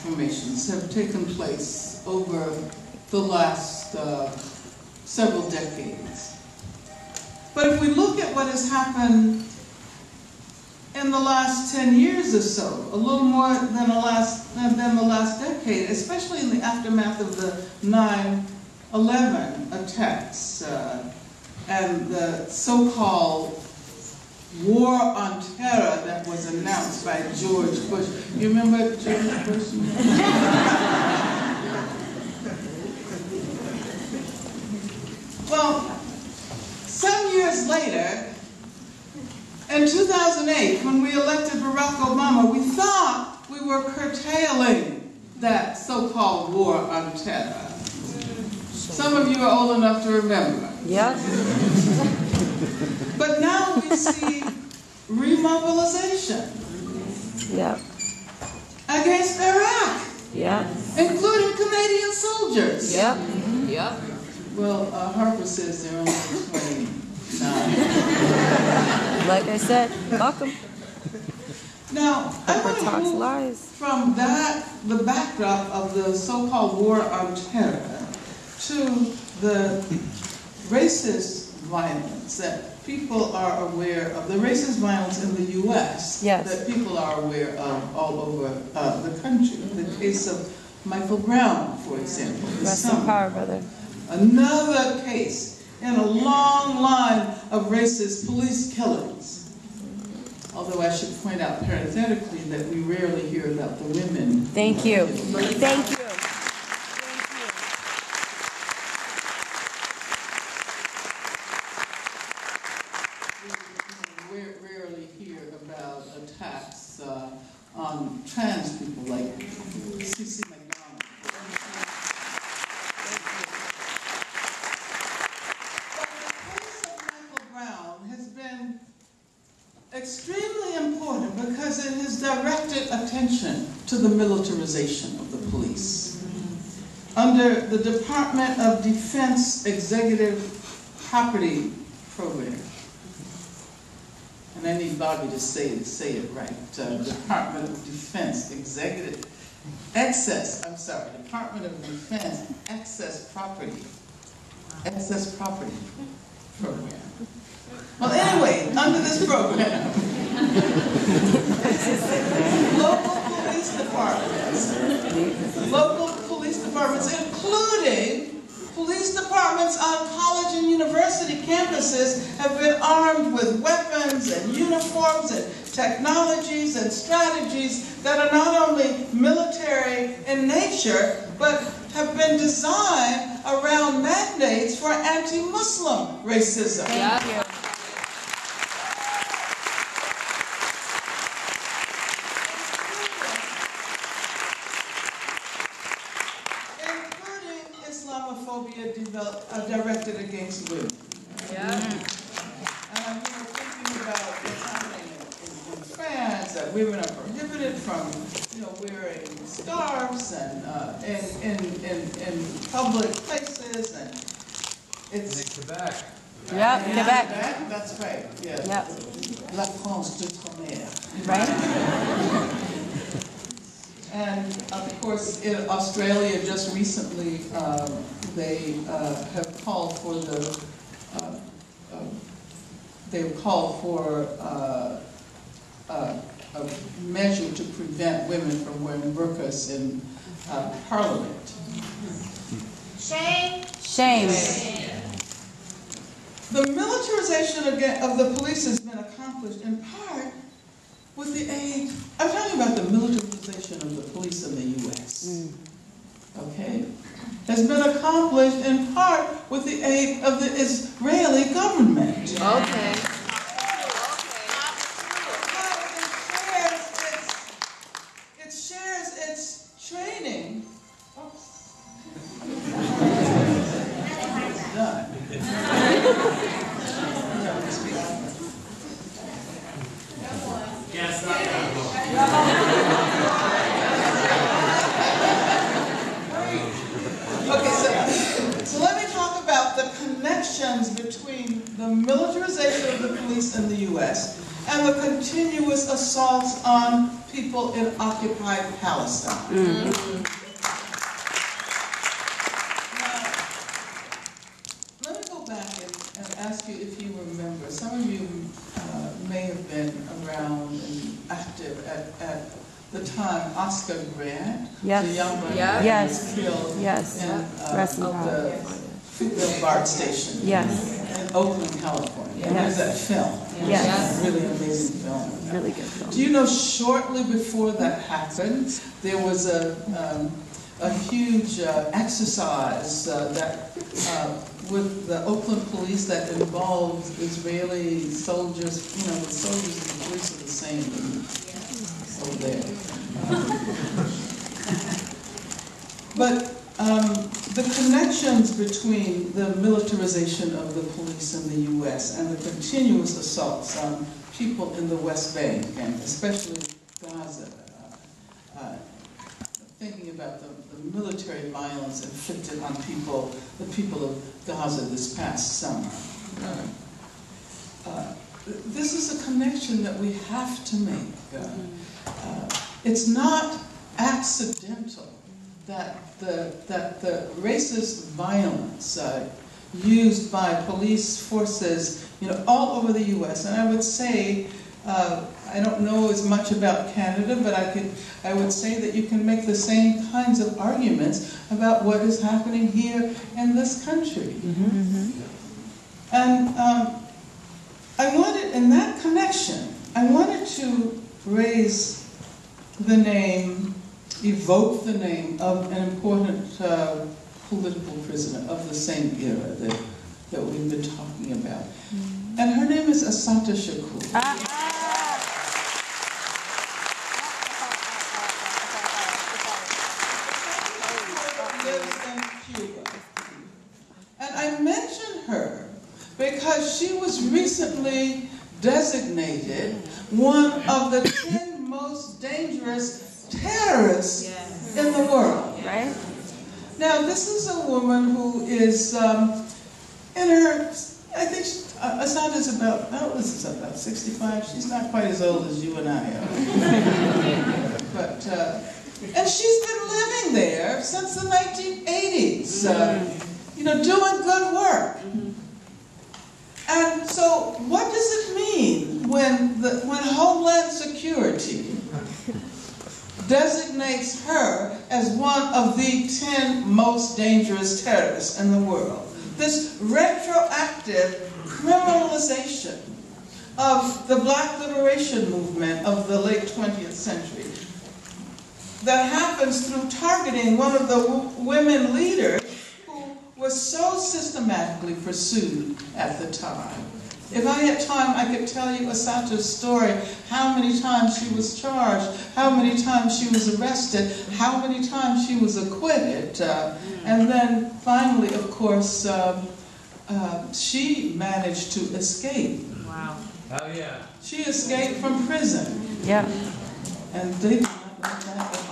transformations have taken place over the last several decades. But if we look at what has happened in the last 10 years or so, a little more than the last decade, especially in the aftermath of the 9/11 attacks and the so-called war on terror that was announced by George Bush. You remember George Bush? Well, some years later, in 2008, when we elected Barack Obama, we thought we were curtailing that so-called war on terror. Some of you are old enough to remember. Yes. But now we see remobilization. Yep. Against Iraq. Yep. Including Canadian soldiers. Yep. Yep. Well, Harper says they're only 29. Like I said, welcome. Now, I Harper want to talks move lies. from that, the backdrop of the so-called war on terror, to the racist violence that people are aware of, the racist violence in the U.S. Yes. that people are aware of all over the country. The case of Michael Brown, for example. Rest in power, brother. Another case in a long line of racist police killings. Although I should point out parenthetically that we rarely hear about the women. Thank you. Thank you. We rarely hear about attacks on trans people like C.C. McDonald. But the case of Michael Brown has been extremely important because it has directed attention to the militarization of the police. Under the Department of Defense Executive Property Program, and I need Bobby to say it right, Department of Defense Department of Defense Excess Property Program. Well, anyway, under this program, local police departments, including police departments on college and university campuses, have been armed with weapons and uniforms and technologies and strategies that are not only military in nature, but have been designed around mandates for anti-Muslim racism. Thank you. Directed against women. Yeah. And I'm thinking about what's happening in France, that women are prohibited from, wearing scarves and in public places, and it's in Quebec. Yep, Quebec. That's right. Yes. Yep. La France d'outre-mer. Right. And of course, in Australia, just recently, they have called for a measure to prevent women from wearing burqas in Parliament. Shame. Shame. The militarization of the police has been accomplished in part with the aid. I'm talking about the militarization of the police in the U.S. Okay? Has been accomplished in part with the aid of the Israeli government. Okay. It shares its training. So let me talk about the connections between the militarization of the police in the U.S. and the continuous assaults on people in occupied Palestine. Now, let me go back and ask you if you remember. Some of you may have been around and active at the time Oscar Grant, Yes. the young man Yes. who was killed Yes. in Rest in power. the Fruitvale BART station Yes. in Oakland, California. Yes. There's that film. Yes. It's a really amazing film. Really good film. Do you know, shortly before that happened, there was a huge exercise with the Oakland police that involved Israeli soldiers. You know, the soldiers and the police are the same over there. But the connections between the militarization of the police in the U.S. and the continuous assaults on people in the West Bank, and especially Gaza, thinking about the military violence inflicted on the people of Gaza this past summer. This is a connection that we have to make. It's not accidental that the racist violence used by police forces, all over the U.S. And I would say, I don't know as much about Canada, but I would say that you can make the same kinds of arguments about what is happening here in this country. And I wanted, in that connection, I wanted to raise the name, evoke the name of an important political prisoner of the same era that we've been talking about. And her name is Assata Shakur. Lives in Cuba. And I mention her because she was recently designated one of the 10 most dangerous terrorists in the world. Right? Now, this is a woman who is in her, I think Assata is about, this is about 65. She's not quite as old as you and I are. But, and she's been living there since the 1980s, doing good work. And so, what does it mean when Homeland Security designates her as one of the 10 most dangerous terrorists in the world? This retroactive criminalization of the Black liberation movement of the late 20th century that happens through targeting one of the women leaders who was so systematically pursued at the time. If I had time, I could tell you Assata's story, how many times she was charged, how many times she was arrested, how many times she was acquitted, and then finally, of course, she managed to escape. Wow. Oh, yeah. She escaped from prison. Yeah. And they did not let that